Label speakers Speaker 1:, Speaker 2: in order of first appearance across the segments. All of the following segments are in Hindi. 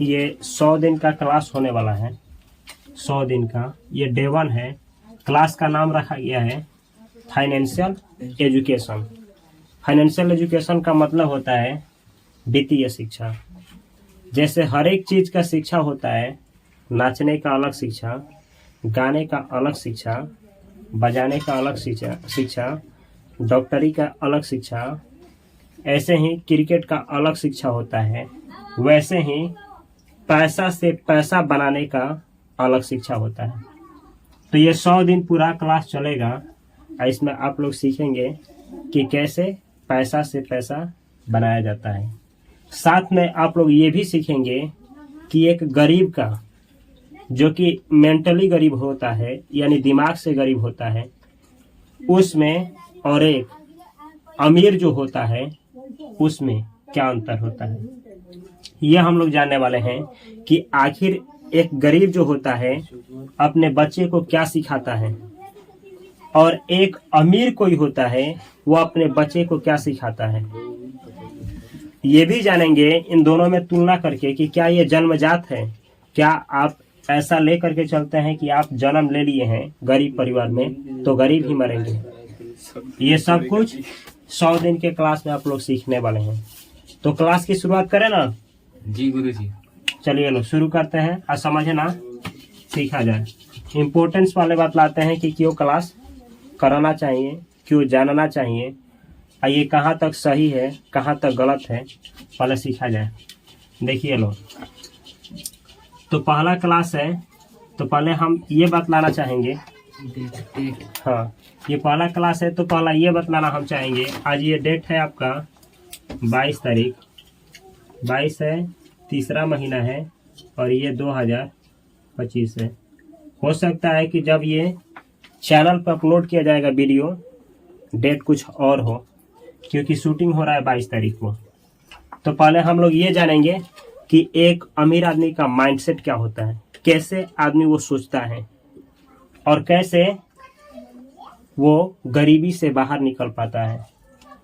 Speaker 1: ये 100 दिन का क्लास होने वाला है, 100 दिन का। ये डे 1 है। क्लास का नाम रखा गया है फाइनेंशियल एजुकेशन। फाइनेंशियल एजुकेशन का मतलब होता है वित्तीय शिक्षा। जैसे हर एक चीज का शिक्षा होता है, नाचने का अलग शिक्षा, गाने का अलग शिक्षा, बजाने का अलग शिक्षा, डॉक्टरी का अलग शिक्षा, ऐसे ही क्रिकेट का अलग शिक्षा होता है। वैसे ही पैसा से पैसा बनाने का अलग शिक्षा होता है। तो ये 100 दिन पूरा क्लास चलेगा और इसमें आप लोग सीखेंगे कि कैसे पैसा से पैसा बनाया जाता है। साथ में आप लोग ये भी सीखेंगे कि एक गरीब का, जो कि मेंटली गरीब होता है यानी दिमाग से गरीब होता है, उसमें और एक अमीर जो होता है उसमें क्या अंतर होता है। यह हम लोग जानने वाले हैं कि आखिर एक गरीब जो होता है अपने बच्चे को क्या सिखाता है और एक अमीर कोई होता है वो अपने बच्चे को क्या सिखाता है। ये भी जानेंगे इन दोनों में तुलना करके कि क्या ये जन्मजात है, क्या आप ऐसा ले करके चलते हैं कि आप जन्म ले लिए हैं गरीब परिवार में तो गरीब ही मरेंगे। ये सब कुछ 100 दिन के क्लास में आप लोग सीखने वाले हैं। तो क्लास की शुरुआत करें ना?
Speaker 2: जी गुरुजी।
Speaker 1: चलिए लो शुरू करते हैं और समझना सीखा जाए। इम्पोर्टेंस वाले बात लाते हैं कि क्यों क्लास कराना चाहिए, क्यों जानना चाहिए और ये कहाँ तक सही है कहाँ तक गलत है, पहले सीखा जाए। देखिए लो, तो पहला क्लास है तो पहले हम ये बतलाना चाहेंगे। हाँ, ये पहला क्लास है तो पहला ये बतलाना हम चाहेंगे। आज ये डेट है आपका 22 तारीख, 22 है, तीसरा महीना है और ये 2025 है। हो सकता है कि जब ये चैनल पर अपलोड किया जाएगा वीडियो, डेट कुछ और हो, क्योंकि शूटिंग हो रहा है 22 तारीख को। तो पहले हम लोग ये जानेंगे कि एक अमीर आदमी का माइंडसेट क्या होता है, कैसे आदमी वो सोचता है और कैसे वो गरीबी से बाहर निकल पाता है।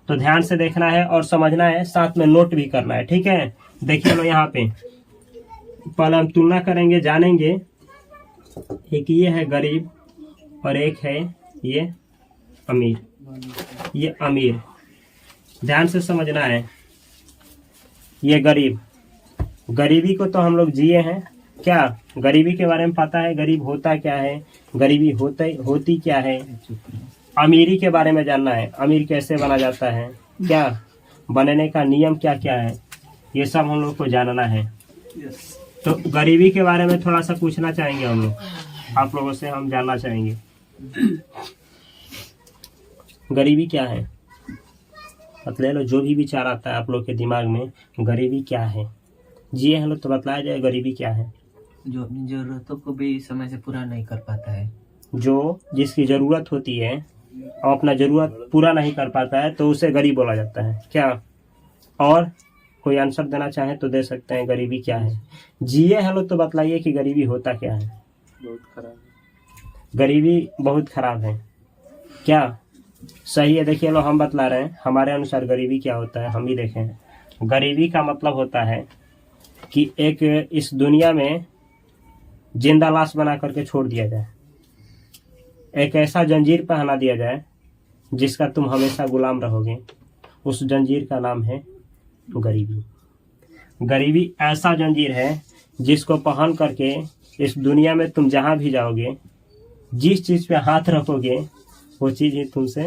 Speaker 1: तो ध्यान से देखना है और समझना है, साथ में नोट भी करना है, ठीक है। देखिए लो यहाँ पे पहले हम तुलना करेंगे, जानेंगे। एक ये है गरीब और एक है ये अमीर। ये अमीर, ध्यान से समझना है। ये गरीब, गरीबी को तो हम लोग जिए हैं। क्या गरीबी के बारे में पता है? गरीब होता क्या है, गरीबी होती क्या है। अमीरी के बारे में जानना है, अमीर कैसे बना जाता है, क्या बनने का नियम क्या क्या है, ये सब हम लोग को जानना है। तो गरीबी के बारे में थोड़ा सा पूछना चाहेंगे हम लोग, आप लोगों से हम जानना चाहेंगे गरीबी क्या है। बतला लो, जो भी विचार आता है आप लोग के दिमाग में, गरीबी क्या है जी हम लोग, तो बतलाया जाए गरीबी क्या है।
Speaker 2: जो अपनी जरूरतों को भी समय से पूरा नहीं कर पाता है,
Speaker 1: जो जिसकी जरूरत होती है और अपना जरूरत पूरा नहीं कर पाता है तो उसे गरीब बोला जाता है। क्या और कोई आंसर देना चाहे तो दे सकते हैं, गरीबी क्या है। जिए हेलो तो बतलाइए कि गरीबी होता क्या है।
Speaker 2: बहुत खराब,
Speaker 1: गरीबी बहुत खराब है, क्या सही है? देखिए लो, हम बतला रहे हैं हमारे अनुसार गरीबी क्या होता है, हम ही देखें। गरीबी का मतलब होता है कि एक इस दुनिया में जिंदा लाश बना करके छोड़ दिया जाए, एक ऐसा जंजीर पहना दिया जाए जिसका तुम हमेशा गुलाम रहोगे। उस जंजीर का नाम है गरीबी। गरीबी ऐसा जंजीर है जिसको पहन करके इस दुनिया में तुम जहां भी जाओगे, जिस चीज पे हाथ रखोगे वो चीज ही तुमसे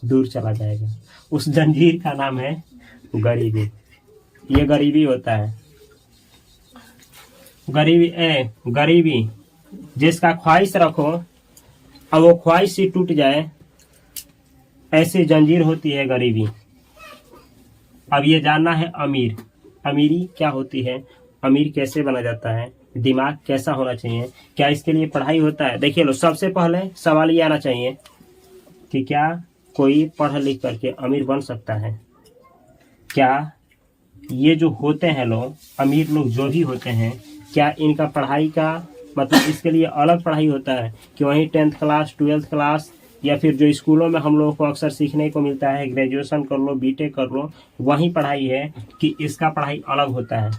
Speaker 1: दूर चला जाएगा। उस जंजीर का नाम है गरीबी। ये गरीबी होता है। गरीबी जिसका ख्वाहिश रखो और वो ख्वाहिश ही टूट जाए, ऐसी जंजीर होती है गरीबी। अब ये जानना है अमीर, अमीरी क्या होती है, अमीर कैसे बना जाता है, दिमाग कैसा होना चाहिए, क्या इसके लिए पढ़ाई होता है। देखिए लो, सबसे पहले सवाल ये आना चाहिए कि क्या कोई पढ़ लिख करके अमीर बन सकता है। क्या ये जो होते हैं लोग, अमीर लोग जो भी होते हैं, क्या इनका पढ़ाई का मतलब इसके लिए अलग पढ़ाई होता है कि वहीं 10th क्लास 12th क्लास या फिर जो स्कूलों में हम लोगों को अक्सर सीखने को मिलता है, ग्रेजुएशन कर लो, बीटेक कर लो, वही पढ़ाई है कि इसका पढ़ाई अलग होता है।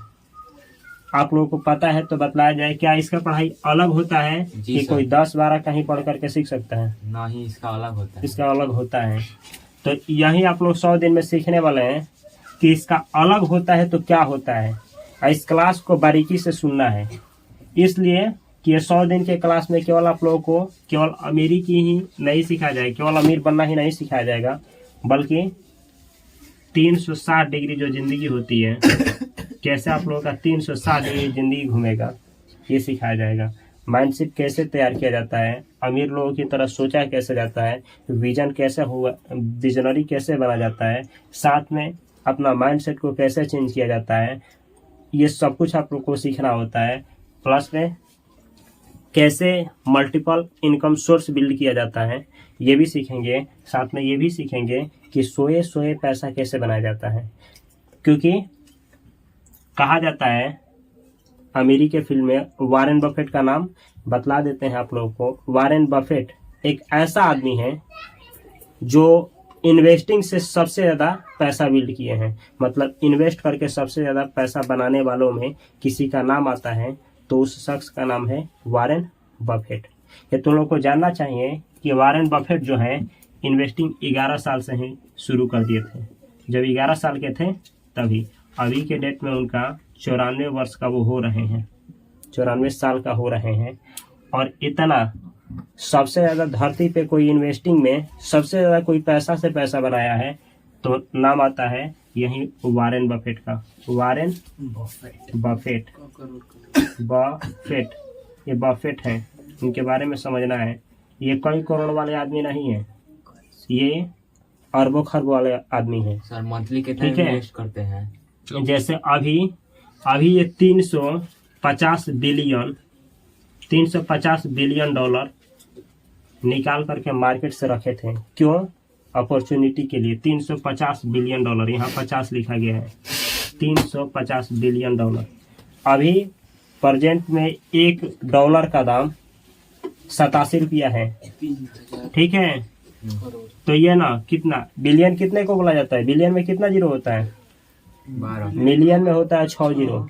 Speaker 1: आप लोगों को पता है तो बतलाया जाए, क्या इसका पढ़ाई अलग होता है
Speaker 2: जी
Speaker 1: कि
Speaker 2: सर।
Speaker 1: कोई 10-12 कहीं पढ़ करके सीख सकता है?
Speaker 2: ना ही इसका अलग होता है।
Speaker 1: इसका अलग होता है। तो यही आप लोग 100 दिन में सीखने वाले हैं कि इसका अलग होता है तो क्या होता है। और इस क्लास को बारीकी से सुनना है, इसलिए कि ये 100 दिन के क्लास में केवल आप लोगों को केवल अमीरी की ही नहीं सिखाया जाएगा, केवल अमीर बनना ही नहीं सिखाया जाएगा, बल्कि 360 डिग्री जो जिंदगी होती है, कैसे आप लोगों का 360 डिग्री जिंदगी घूमेगा, ये सिखाया जाएगा। माइंडसेट कैसे तैयार किया जाता है, अमीर लोगों की तरह सोचा कैसे जाता है, विजन कैसे हुआ, विजनरी कैसे बना जाता है, साथ में अपना माइंडसेट को कैसे चेंज किया जाता है, ये सब कुछ आप लोग को सीखना होता है। प्लस में कैसे मल्टीपल इनकम सोर्स बिल्ड किया जाता है, ये भी सीखेंगे। साथ में ये भी सीखेंगे कि सोए सोए पैसा कैसे बनाया जाता है, क्योंकि कहा जाता है अमीरी के फील्ड में, वारेन बफेट का नाम बतला देते हैं आप लोगों को। वारेन बफेट एक ऐसा आदमी है जो इन्वेस्टिंग से सबसे ज़्यादा पैसा बिल्ड किए हैं, मतलब इन्वेस्ट करके सबसे ज़्यादा पैसा बनाने वालों में किसी का नाम आता है तो उस शख्स का नाम है वारेन बफेट। ये तुम लोग को जानना चाहिए कि वारेन बफेट जो है इन्वेस्टिंग 11 साल से ही शुरू कर दिए थे। जब 11 साल के थे तभी, अभी के डेट में उनका 94 वर्ष का वो हो रहे हैं, 94 साल का हो रहे हैं। और इतना सबसे ज़्यादा धरती पे कोई इन्वेस्टिंग में सबसे ज़्यादा कोई पैसा से पैसा बनाया है तो नाम आता है यही वारेन बफेट का। वारेन बफेट ये बफेट हैं, इनके बारे में समझना है। ये कई करोड़ वाले आदमी नहीं है, ये अरबों खरबों वाले आदमी हैं।
Speaker 2: सर मंथली कितना
Speaker 1: ठीक है।
Speaker 2: इन्वेस्ट करते हैं?
Speaker 1: जैसे अभी ये 350 बिलियन डॉलर निकाल करके मार्केट से रखे थे। क्यों? अपॉर्चुनिटी के लिए। 350 बिलियन डॉलर, यहाँ 50 लिखा गया है, 350 बिलियन डॉलर। अभी प्रेजेंट में $1 का दाम 87 रुपया है, ठीक है। तो ये ना कितना बिलियन, कितने को बोला जाता है? बिलियन में कितना जीरो होता है?
Speaker 2: 12।
Speaker 1: मिलियन में होता है 6 जीरो,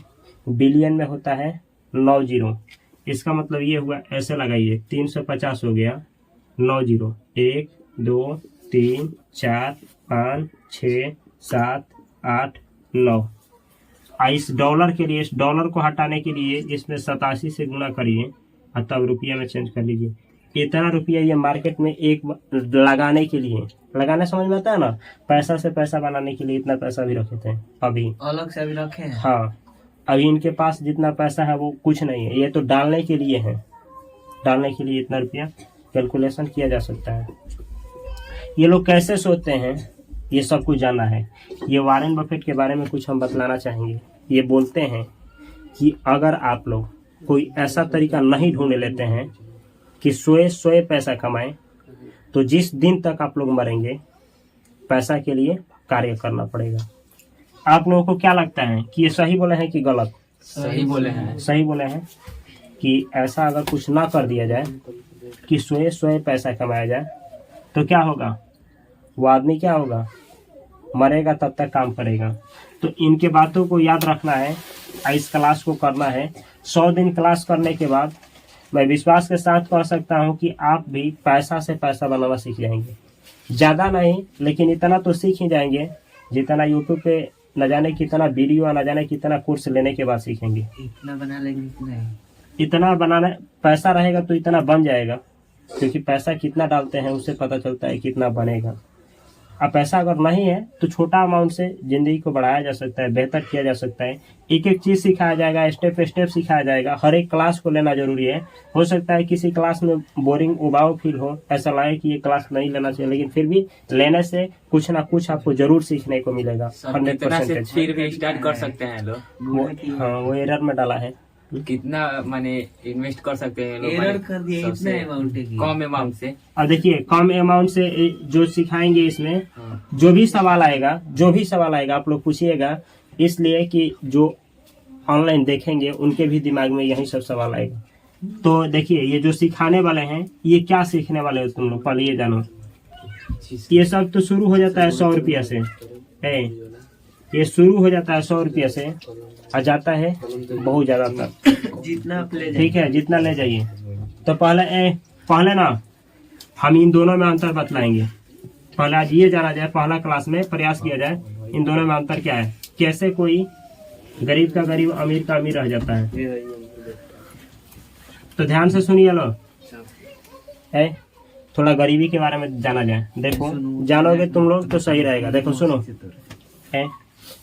Speaker 1: बिलियन में होता है 9 जीरो। इसका मतलब ये हुआ, ऐसे लगाइए, 350 हो गया, 9 जीरो, 1 2 3 4 5 6 7 8 9। इस डॉलर के लिए, इस डॉलर को हटाने के लिए इसमें 87 से गुणा करिए और तब रुपया में चेंज कर लीजिए। इतना रुपया ये मार्केट में एक लगाने के लिए, लगाना समझ में आता है ना, पैसा से पैसा बनाने के लिए इतना पैसा भी रखे थे। अभी
Speaker 2: अलग से अभी रखे हैं।
Speaker 1: हाँ, अभी इनके पास जितना पैसा है वो कुछ नहीं है, ये तो डालने के लिए है। डालने के लिए इतना रुपया कैलकुलेशन किया जा सकता है। ये लोग कैसे सोचते हैं, ये सब कुछ जानना है। ये वारेन बफेट के बारे में कुछ हम बतलाना चाहेंगे। ये बोलते हैं कि अगर आप लोग कोई ऐसा तरीका नहीं ढूंढ लेते हैं कि सोए सोए पैसा कमाएं, तो जिस दिन तक आप लोग मरेंगे पैसा के लिए कार्य करना पड़ेगा। आप लोगों को क्या लगता है कि ये सही बोले हैं कि गलत?
Speaker 2: सही बोले हैं।
Speaker 1: सही बोले हैं कि ऐसा अगर कुछ ना कर दिया जाए कि सोए सोए पैसा कमाया जाए तो क्या होगा? वो आदमी क्या होगा? मरेगा, तब तक काम करेगा। तो इनके बातों को याद रखना है, इस क्लास को करना है। 100 दिन क्लास करने के बाद मैं विश्वास के साथ कह सकता हूं कि आप भी पैसा से पैसा बनाना सीख जाएंगे। ज़्यादा नहीं, लेकिन इतना तो सीख ही जाएंगे जितना यूट्यूब पे न जाने कितना वीडियो, न जाने कितना कोर्स लेने के बाद सीखेंगे।
Speaker 2: इतना बना लेंगे कि नहीं?
Speaker 1: इतना बनाना, पैसा रहेगा तो इतना बन जाएगा, क्योंकि पैसा कितना डालते हैं उससे पता चलता है कितना बनेगा। अब पैसा अगर नहीं है तो छोटा अमाउंट से ज़िंदगी को बढ़ाया जा सकता है, बेहतर किया जा सकता है। एक एक चीज़ सिखाया जाएगा, स्टेप बाय स्टेप सिखाया जाएगा। हर एक क्लास को लेना जरूरी है। हो सकता है किसी क्लास में बोरिंग उबाऊ फील हो, ऐसा लगे कि ये क्लास नहीं लेना चाहिए, लेकिन फिर भी लेने से कुछ ना कुछ आपको जरूर सीखने को मिलेगा। 100%।
Speaker 2: फिर भी स्टार्ट कर सकते हैं लोग।
Speaker 1: हाँ, वो एरर में डाला है।
Speaker 2: कितना माने इन्वेस्ट कर सकते हैं लोग?
Speaker 3: एरर कर दिया, इतना अमाउंट है कि
Speaker 2: कम अमाउंट से।
Speaker 1: अब देखिए, कम अमाउंट से जो सिखाएंगे इसमें
Speaker 2: हाँ।
Speaker 1: जो भी सवाल आएगा आप लोग पूछिएगा, इसलिए कि जो ऑनलाइन देखेंगे उनके भी दिमाग में यही सब सवाल आएगा। तो देखिए, ये जो सिखाने वाले हैं ये क्या सीखने वाले हो तुम लोग, पहले ये जानो। ये सब तो शुरू हो जाता है 100 रुपया से। ये शुरू हो जाता है 100 रुपये से और जाता है बहुत ज्यादा तक।
Speaker 2: जितना आप ले
Speaker 1: ठीक है, जितना ले जाइए। तो पहले ना हम इन दोनों में अंतर बतलाएंगे। पहले आज ये जाना जाए, पहला क्लास में प्रयास किया जाए इन दोनों में अंतर क्या है, कैसे कोई गरीब का गरीब अमीर का अमीर रह जाता है। तो ध्यान से सुनिए लो, थोड़ा गरीबी के बारे में जाना जाए। देखो, जानोगे तुम लोग तो सही रहेगा। देखो सुनो,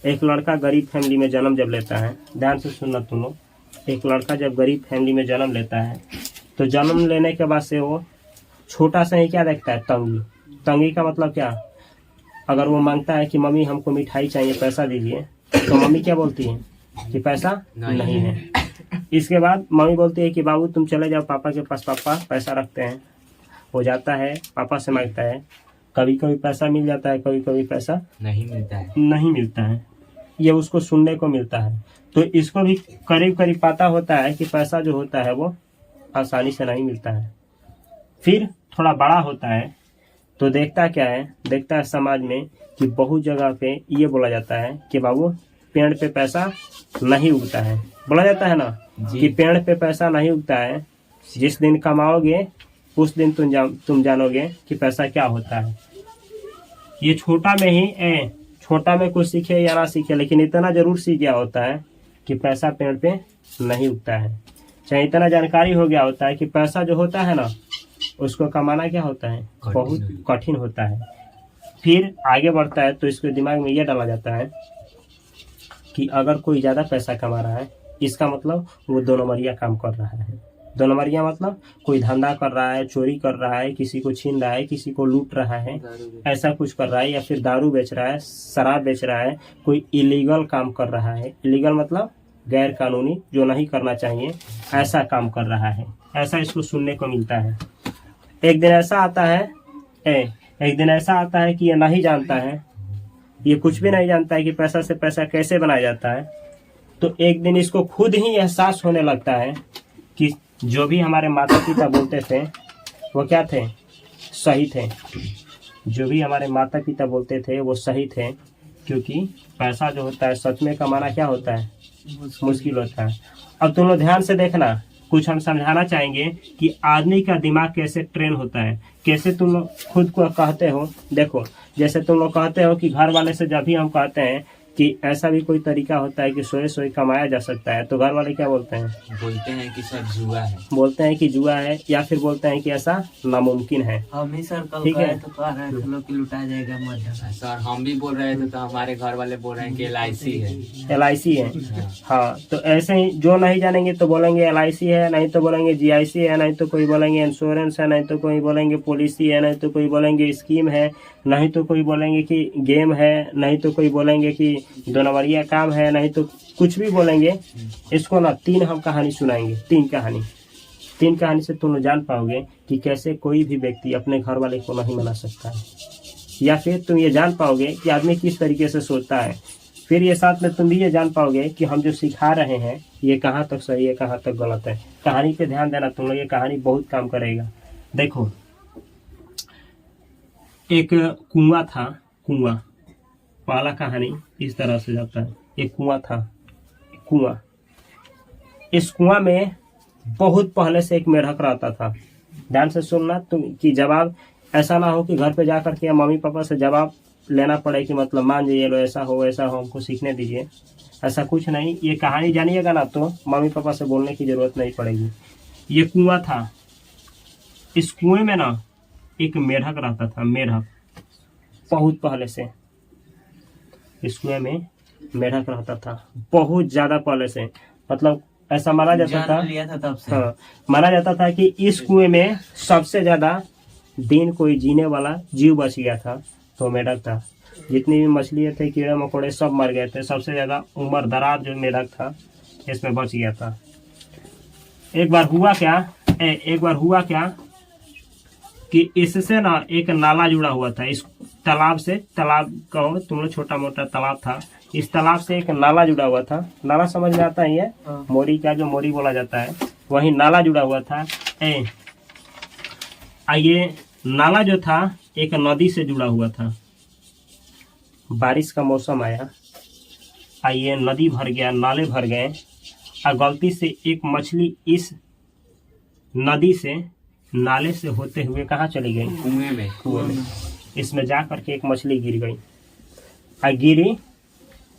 Speaker 1: एक लड़का गरीब फैमिली में जन्म जब लेता है, ध्यान से सुनना तुम लोग। एक लड़का जब गरीब फैमिली में जन्म लेता है तो जन्म लेने के बाद से वो छोटा सा ही क्या देखता है, तंगी। तंगी का मतलब क्या, अगर वो मांगता है कि मम्मी हमको मिठाई चाहिए, पैसा दीजिए, तो मम्मी क्या बोलती है कि पैसा नहीं है। इसके बाद मम्मी बोलती है कि बाबू तुम चले जाओ पापा के पास, पापा पैसा रखते हैं। वो जाता है पापा से मांगता है, कभी कभी पैसा मिल जाता है, कभी कभी पैसा नहीं मिलता है। ये उसको सुनने को मिलता है। तो इसको भी करीब करीब पता होता है कि पैसा जो होता है वो आसानी से नहीं मिलता है। फिर थोड़ा बड़ा होता है तो देखता क्या है, देखता है समाज में कि बहुत जगह पे ये बोला जाता है कि बाबू पेड़ पे पैसा नहीं उगता है। बोला जाता है ना कि पेड़ पे पैसा नहीं उगता है, जिस दिन कमाओगे उस दिन तुम जानोगे कि पैसा क्या होता है। ये छोटा में ही छोटा में कुछ सीखे या ना सीखे, लेकिन इतना जरूर सीख गया होता है कि पैसा पेड़ पे नहीं उगता है। चाहे इतना जानकारी हो गया होता है कि पैसा जो होता है ना उसको कमाना क्या होता है, बहुत कठिन होता है। फिर आगे बढ़ता है तो इसके दिमाग में यह डाला जाता है कि अगर कोई ज्यादा पैसा कमा रहा है, इसका मतलब वो 2 नंबरिया काम कर रहा है। 2 नंबरिया मतलब कोई धंधा कर रहा है, चोरी कर रहा है, किसी को छीन रहा है, किसी को लूट रहा है, ऐसा कुछ कर रहा है, या फिर दारू बेच रहा है, शराब बेच रहा है, कोई इलीगल काम कर रहा है। इलीगल मतलब गैर कानूनी, जो नहीं करना चाहिए, ऐसा काम कर रहा है। ऐसा इसको सुनने को मिलता है। एक दिन ऐसा आता है कि ये नहीं जानता है, ये कुछ भी नहीं जानता है कि पैसा से पैसा कैसे बनाया जाता है। तो एक दिन इसको खुद ही एहसास होने लगता है कि जो भी हमारे माता पिता बोलते थे वो क्या थे, सही थे। जो भी हमारे माता पिता बोलते थे वो सही थे, क्योंकि पैसा जो होता है सच में कमाना क्या होता है, मुश्किल होता है। अब तुम लोग ध्यान से देखना, कुछ हम समझाना चाहेंगे कि आदमी का दिमाग कैसे ट्रेन होता है, कैसे तुम लोग खुद को कहते हो। देखो, जैसे तुम लोग कहते हो कि घर वाले से जब भी हम कहते हैं कि ऐसा भी कोई तरीका होता है कि सोए कमाया जा सकता है, तो घर वाले क्या बोलते हैं,
Speaker 3: बोलते हैं कि सर जुआ है,
Speaker 1: बोलते हैं कि जुआ है, या फिर बोलते हैं कि ऐसा नामुमकिन है।
Speaker 2: हम ही सर कल
Speaker 1: ठीक है।
Speaker 2: गए तो कह रहे थे लोग कि लुटा जाएगा मत।
Speaker 3: सर हम भी बोल रहे थे तो हमारे घर वाले बोल रहे हैं कि LIC है।
Speaker 1: LIC है, हाँ। तो ऐसे ही जो नहीं जानेंगे तो बोलेंगे LIC है, नहीं तो बोलेंगे GIC है, नहीं तो कोई बोलेंगे इंश्योरेंस है, नहीं तो कोई बोलेंगे पॉलिसी है, नहीं तो कोई बोलेंगे स्कीम है, नहीं तो कोई बोलेंगे कि गेम है, नहीं तो कोई बोलेंगे कि 2 नंबरिया काम है, नहीं तो कुछ भी बोलेंगे। इसको ना 3 हम कहानी सुनाएंगे। 3 कहानी से तुम लोग जान पाओगे कि कैसे कोई भी व्यक्ति अपने घर वाले को नहीं मना सकता है, या फिर तुम ये जान पाओगे कि आदमी किस तरीके से सोचता है। फिर ये साथ में तुम भी ये जान पाओगे कि हम जो सिखा रहे हैं ये कहाँ तक सही है, कहाँ तक गलत है। कहानी पे ध्यान देना तुम लोग, ये कहानी बहुत काम करेगा। देखो, एक कुआं था, कुआं। पहला कहानी इस तरह से जाता है। एक कुआं था, कुआं। इस कुआं में बहुत पहले से एक मेढक रहता था। ध्यान से सुनना तुम, कि जवाब ऐसा ना हो कि घर पे जाकर के मम्मी पापा से जवाब लेना पड़े कि मतलब मान जाइए लो ऐसा हो हमको सीखने दीजिए। ऐसा कुछ नहीं, ये कहानी जानिएगा ना तो मम्मी पापा से बोलने की जरूरत नहीं पड़ेगी। ये कुआं था, इस कुएं में ना एक मेढक रहता था। मेढक बहुत पहले से इस कुएं में मेढक रहता था, बहुत ज्यादा पहले से। मतलब ऐसा माना जाता था,
Speaker 2: लिया था तब से।
Speaker 1: हाँ, माना जाता था कि इस कुएं में सबसे ज्यादा दिन कोई जीने वाला जीव बच गया था तो मेढक था। जितनी भी मछली थे, कीड़े मकोड़े सब मर गए थे। सबसे ज्यादा उम्र दराज जो मेढक था इसमें बच गया था। एक बार हुआ क्या कि इससे ना एक नाला जुड़ा हुआ था। इस तालाब से, तालाब कहो तुम लोग, छोटा मोटा तालाब था, इस तालाब से एक नाला जुड़ा हुआ था। नाला समझ में आता है, ये मोरी का जो मोरी बोला जाता है, वही नाला जुड़ा हुआ था। ये नाला जो था एक नदी से जुड़ा हुआ था। बारिश का मौसम आया, ये नदी भर गया, नाले भर गए, और गलती से एक मछली इस नदी से, नाले से होते हुए कहाँ चली गई?
Speaker 3: कुएं में।
Speaker 1: कुएं में। इसमें जा करके एक मछली गिर गई। और गिरी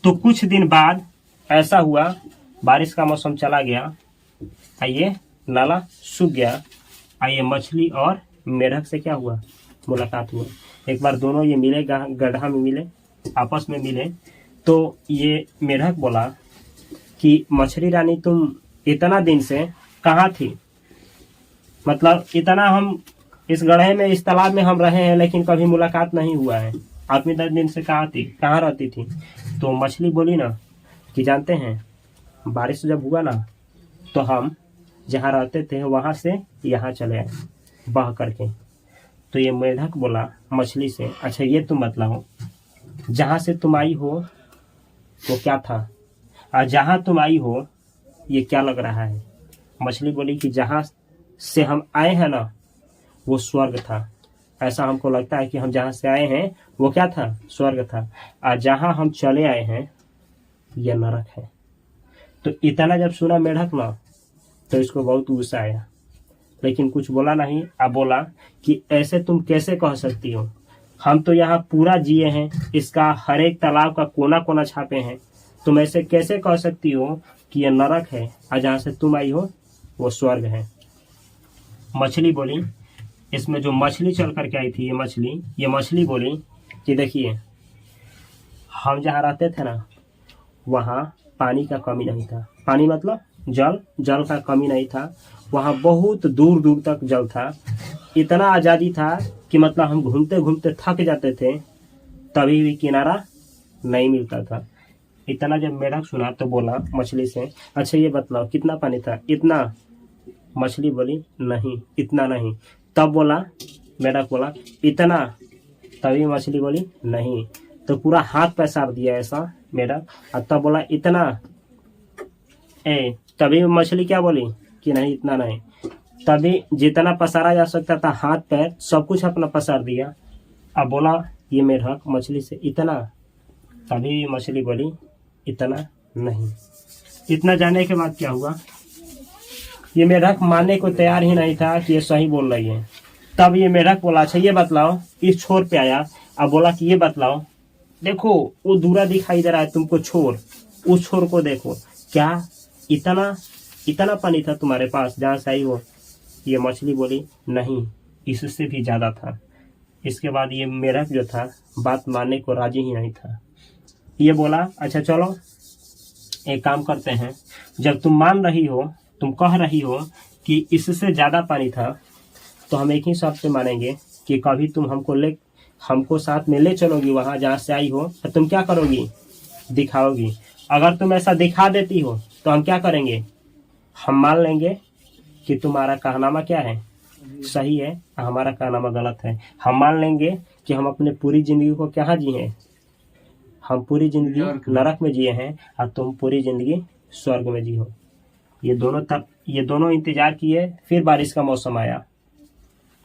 Speaker 1: तो कुछ दिन बाद ऐसा हुआ, बारिश का मौसम चला गया, और ये नाला सूख गया, और ये मछली और मेढक से क्या हुआ? मुलाकात हुआ। एक बार दोनों ये मिले, गड्ढा में मिले, आपस में मिले, तो ये मेढक बोला कि मछली रानी तुम इतना दिन से कहाँ थी? मतलब इतना हम इस गड्ढे में, इस तालाब में हम रहे हैं, लेकिन कभी मुलाकात नहीं हुआ है। आप इतने दिन से कहाँ थी, कहाँ रहती थी? तो मछली बोली ना कि जानते हैं, बारिश जब हुआ ना तो हम जहाँ रहते थे वहाँ से यहाँ चले आए बह करके। तो ये मेढक बोला मछली से, अच्छा ये तुम बतलाओ, जहाँ से तुम आई हो वो क्या था, और जहाँ तुम आई हो ये क्या लग रहा है? मछली बोली कि जहाँ से हम आए हैं ना वो स्वर्ग था। ऐसा हमको लगता है कि हम जहाँ से आए हैं वो क्या था? स्वर्ग था। और जहाँ हम चले आए हैं यह नरक है। तो इतना जब सुना मेढक ना तो इसको बहुत गुस्सा आया, लेकिन कुछ बोला नहीं। अब बोला कि ऐसे तुम कैसे कह सकती हो? हम तो यहाँ पूरा जिए हैं, इसका हर एक तालाब का कोना कोना छापे हैं, तुम ऐसे कैसे कह सकती हो कि यह नरक है और जहाँ से तुम आई हो वो स्वर्ग है? मछली बोली, इसमें जो मछली चल करके आई थी ये मछली बोली कि देखिए, हम जहाँ रहते थे ना वहाँ पानी का कमी नहीं था। पानी मतलब जल का कमी नहीं था। वहाँ बहुत दूर दूर तक जल था। इतना आज़ादी था कि मतलब हम घूमते घूमते थक जाते थे, तभी भी किनारा नहीं मिलता था। इतना जब मेढक सुना तो बोला मछली से, अच्छा ये बतलाओ कितना पानी था? इतना। मछली बोली नहीं, इतना नहीं। तब बोला मेढक बोला इतना। तभी मछली बोली नहीं। तो पूरा हाथ पैसार दिया ऐसा मेढक, और तब बोला इतना। तभी मछली क्या बोली कि नहीं, इतना नहीं। तभी जितना पसारा जा सकता था हाथ पैर सब कुछ अपना पसार दिया। अब बोला ये मेढक मछली से इतना। तभी मछली बोली इतना नहीं। इतना जाने के बाद क्या हुआ? ये मेढक मानने को तैयार ही नहीं था कि ये सही बोल रही है। तब ये मेढक बोला अच्छा ये बतलाओ, इस छोर पे आया। अब बोला कि ये बतलाओ, देखो वो दूरा दिखाई दे रहा है तुमको छोर, उस छोर को देखो, क्या इतना पानी था तुम्हारे पास जहाँ से आई हो? ये मछली बोली नहीं, इससे भी ज्यादा था। इसके बाद ये मेढक जो था बात मानने को राजी ही नहीं था। ये बोला अच्छा चलो एक काम करते हैं, जब तुम मान रही हो, तुम कह रही हो कि इससे ज्यादा पानी था, तो हम एक ही शर्त पे मानेंगे कि कभी तुम हमको साथ में ले चलोगी वहां जहाँ से आई हो, तो तुम क्या करोगी? दिखाओगी। अगर तुम ऐसा दिखा देती हो तो हम क्या करेंगे? हम मान लेंगे कि तुम्हारा कहनामा क्या है, सही है, हमारा कहनामा गलत है। हम मान लेंगे कि हम अपने पूरी जिंदगी को क्या जिए, हम पूरी जिंदगी नरक में जिए हैं और तुम पूरी जिंदगी स्वर्ग में जियो। ये दोनों इंतजार किए। फिर बारिश का मौसम आया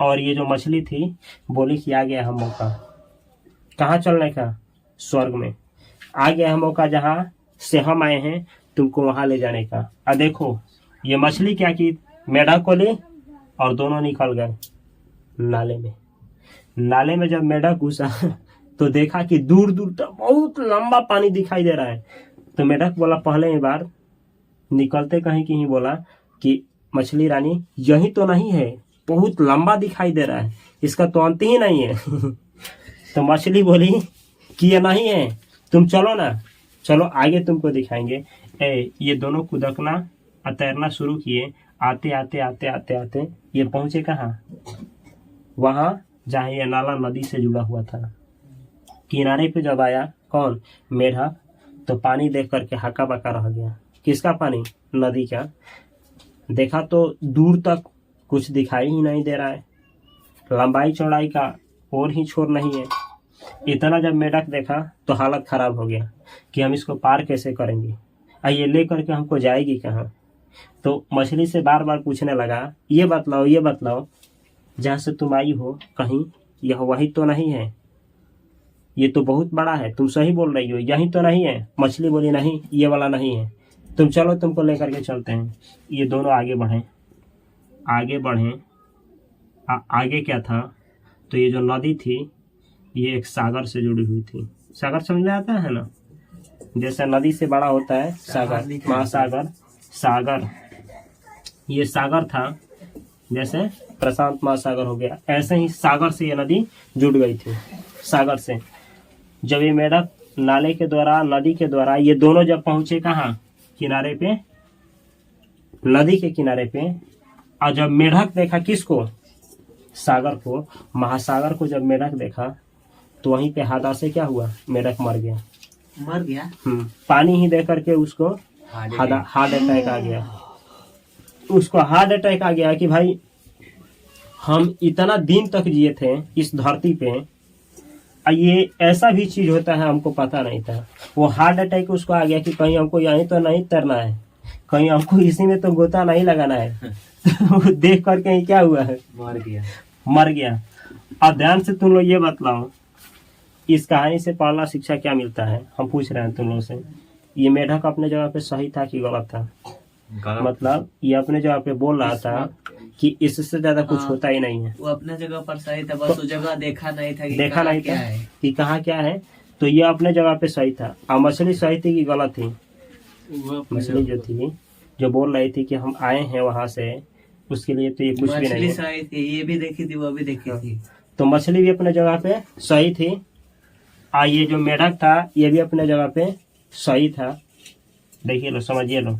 Speaker 1: और ये जो मछली थी बोली कि आ गया हम मौका। कहाँ चलने का? स्वर्ग में। आ गया है मौका, जहाँ से हम आए हैं तुमको वहां ले जाने का। और देखो ये मछली क्या की, मेढक को ली और दोनों निकल गए नाले में। नाले में जब मेढक घुसा तो देखा कि दूर दूर तक बहुत लंबा पानी दिखाई दे रहा है। तो मेढक बोला पहले ही बार निकलते कहीं की ही बोला कि मछली रानी यही तो नहीं है, बहुत लंबा दिखाई दे रहा है, इसका तो अंत ही नहीं है। तो मछली बोली कि ये नहीं है, तुम चलो ना, चलो आगे तुमको दिखाएंगे। ये दोनों कुदकना और तैरना शुरू किए। आते आते आते आते आते ये पहुंचे कहाँ? वहां जहाँ ये नाला नदी से जुड़ा हुआ था। किनारे पे जब आया कौन? मेढक। तो पानी देख करके हक्का बक्का रह गया। किसका पानी? नदी का। देखा तो दूर तक कुछ दिखाई ही नहीं दे रहा है, लंबाई चौड़ाई का और ही छोर नहीं है। इतना जब मेढक देखा तो हालत खराब हो गया कि हम इसको पार कैसे करेंगे, ये ले करके हमको जाएगी कहाँ? तो मछली से बार बार पूछने लगा ये बतलाओ जहाँ से तुम आई हो कहीं यह वही तो नहीं है? ये तो बहुत बड़ा है, तुम सही बोल रही हो, यही तो नहीं है। मछली बोली नहीं, ये वाला नहीं है। तुम चलो, तुमको लेकर के चलते हैं। ये दोनों आगे बढ़े, आगे बढ़े। आगे क्या था, तो ये जो नदी थी ये एक सागर से जुड़ी हुई थी। सागर समझ में आता है ना, जैसे नदी से बड़ा होता है सागर, महासागर, सागर। ये सागर था, जैसे प्रशांत महासागर हो गया, ऐसे ही सागर से ये नदी जुड़ गई थी। सागर से जब ये मेढक नाले के द्वारा, नदी के द्वारा, ये दोनों जब पहुंचे कहाँ, किनारे पे, नदी के किनारे पे, और जब मेढक देखा किसको, सागर को, महासागर को, जब मेढक देखा तो वहीं पे हादसा से क्या हुआ, मेढक मर गया।
Speaker 2: मर गया।
Speaker 1: पानी ही देख करके उसको हार्ट अटैक आ गया। उसको हार्ट अटैक आ गया कि भाई हम इतना दिन तक जिए थे इस धरती पे, ये ऐसा भी चीज होता है हमको पता नहीं था। वो हार्ट अटैक उसको आ गया कि कहीं हमको यहीं तो नहीं तैरना है, कहीं हमको इसी में तो गोता नहीं लगाना है। तो देख करके ही क्या हुआ है, मर गया। अब ध्यान से तुम लोग ये बतलाओ, इस कहानी से पढ़ना शिक्षा क्या मिलता है, हम पूछ रहे हैं तुम लोग से। ये मेढक अपने जगह पे सही था कि गलत था? मतलब ये अपने जगह पे बोल रहा था कि इससे ज्यादा कुछ होता ही नहीं है।
Speaker 2: वो अपने जगह पर सही था, बस वो जगह देखा नहीं था कि
Speaker 1: देखा नहीं
Speaker 2: क्या
Speaker 1: था
Speaker 2: है।
Speaker 1: कि कहाँ क्या है। तो ये अपने जगह पे सही था। और मछली सही थी कि गलत थी? मछली जो थी, जो बोल रही थी कि हम आए हैं वहां से, उसके लिए तो ये कुछ भी नहीं
Speaker 2: मछली
Speaker 1: है।
Speaker 2: सही थी, ये भी देखी थी, वो भी देखी थी।
Speaker 1: तो मछली भी अपने जगह पे सही थी, और ये जो मेढक था ये भी अपने जगह पे सही था। देखिए लो, समझिए लो।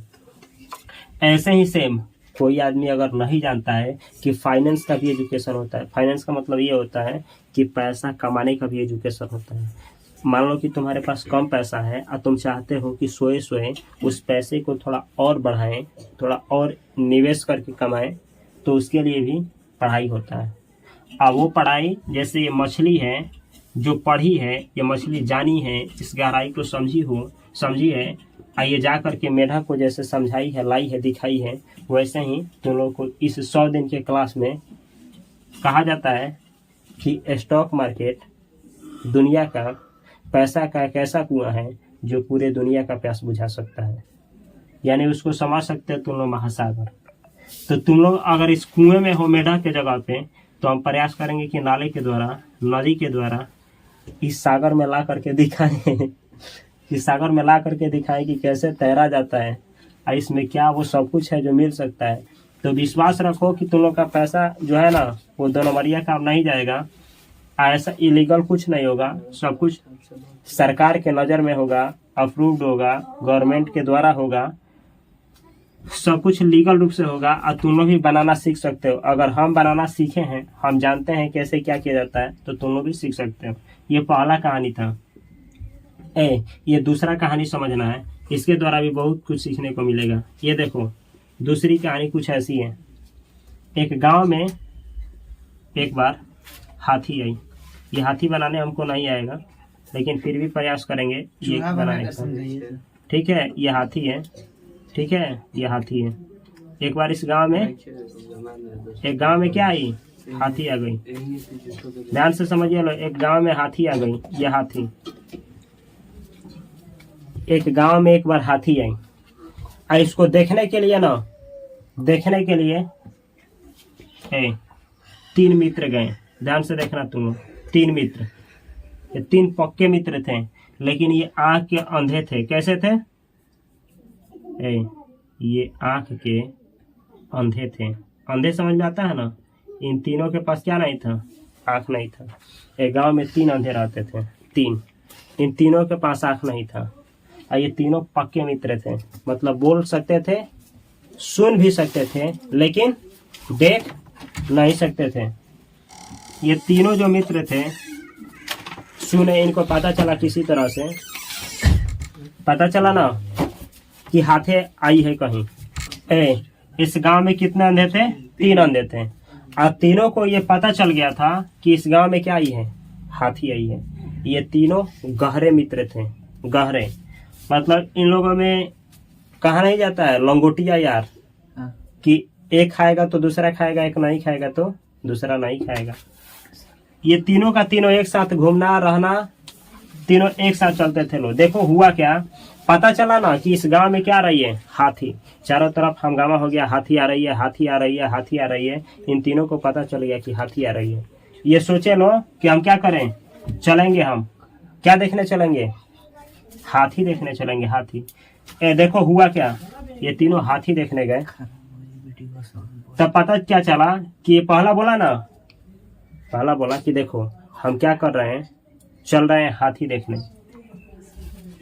Speaker 1: ऐसे ही सेम कोई आदमी अगर नहीं जानता है कि फाइनेंस का भी एजुकेशन होता है। फाइनेंस का मतलब ये होता है कि पैसा कमाने का भी एजुकेशन होता है। मान लो कि तुम्हारे पास कम पैसा है और तुम चाहते हो कि सोए सोए उस पैसे को थोड़ा और बढ़ाएं, थोड़ा और निवेश करके कमाएं, तो उसके लिए भी पढ़ाई होता है। अब वो पढ़ाई, जैसे ये मछली है जो पढ़ी है, ये मछली जानी है, इस गहराई को समझी है, आइए जा करके मेढक को जैसे समझाई है, लाई है, दिखाई है, वैसे ही तुम लोग को इस 100 दिन के क्लास में कहा जाता है कि स्टॉक मार्केट दुनिया का पैसा का एक ऐसा कुआं है जो पूरे दुनिया का प्यास बुझा सकता है। यानी उसको समझ सकते हो तुम लोग महासागर। तो तुम लोग अगर इस कुएं में हो मेढक के जगह पे, तो हम प्रयास करेंगे कि नाले के द्वारा, नदी के द्वारा इस सागर में ला करके दिखाएं कि सागर में ला करके दिखाएं कि कैसे तैरा जाता है, और इसमें क्या वो सब कुछ है जो मिल सकता है। तो विश्वास रखो कि तुम लोग का पैसा जो है ना, वो 2 नंबरिया काम नहीं जाएगा। ऐसा इलीगल कुछ नहीं होगा, सब कुछ सरकार के नज़र में होगा, अप्रूव्ड होगा, गवर्नमेंट के द्वारा होगा, सब कुछ लीगल रूप से होगा। और तुम लोग भी बनाना सीख सकते हो। अगर हम बनाना सीखे हैं, हम जानते हैं कैसे क्या किया जाता है, तो तुम लोग भी सीख सकते हो। ये पहला कहानी था। ये दूसरा कहानी समझना है, इसके द्वारा भी बहुत कुछ सीखने को मिलेगा। ये देखो, दूसरी कहानी कुछ ऐसी है। एक गांव में एक बार हाथी आई। ये हाथी बनाने हमको नहीं आएगा, लेकिन फिर भी प्रयास करेंगे ये बनाने का। ठीक है, ये हाथी है, ठीक है, ये हाथी है। एक बार इस गांव में, एक गांव में क्या आई, हाथी आ गई। ध्यान से समझिए लो, एक गांव में हाथी आ गई। ये हाथी, एक गांव में एक बार हाथी आई, और इसको देखने के लिए ना, देखने के लिए 3 मित्र गए। ध्यान से देखना तुम लोग, 3 मित्र, ये 3 पक्के मित्र थे, लेकिन ये आंख के अंधे थे। कैसे थे? ये आंख के अंधे थे। अंधे समझ में आता है ना? इन तीनों के पास क्या नहीं था? आंख नहीं था। एक गांव में 3 अंधे रहते थे, 3। इन तीनों के पास आंख नहीं था, और ये तीनों पक्के मित्र थे। मतलब बोल सकते थे, सुन भी सकते थे, लेकिन देख नहीं सकते थे। ये तीनों जो मित्र थे, सुने, इनको पता चला, किसी तरह से पता चला ना कि हाथी आई है कहीं। इस गांव में कितने अंधे थे? 3 अंधे थे, और तीनों को ये पता चल गया था कि इस गांव में क्या आई है, हाथी आई है। ये तीनों गहरे मित्र थे। गहरे मतलब इन लोगों में कहा नहीं जाता है लंगोटिया यार, कि एक खाएगा तो दूसरा खाएगा, एक नहीं खाएगा तो दूसरा नहीं खाएगा। ये तीनों का तीनों एक साथ घूमना, रहना, तीनों एक साथ चलते थे। लो देखो हुआ क्या, पता चला ना कि इस गांव में क्या आ रही है, हाथी। चारों तरफ हंगामा हो गया, हाथी आ रही है, हाथी आ रही है, हाथी आ रही है। इन तीनों को पता चल गया कि हाथी आ रही है। ये सोचे लो कि हम क्या करें, चलेंगे। हम क्या देखने चलेंगे, हाथी देखने चलेंगे, हाथी। देखो हुआ क्या, ये तीनों हाथी देखने गए। तब पता क्या चला कि ये पहला बोला ना, पहला बोला कि देखो हम क्या कर रहे हैं, चल रहे हैं हाथी देखने।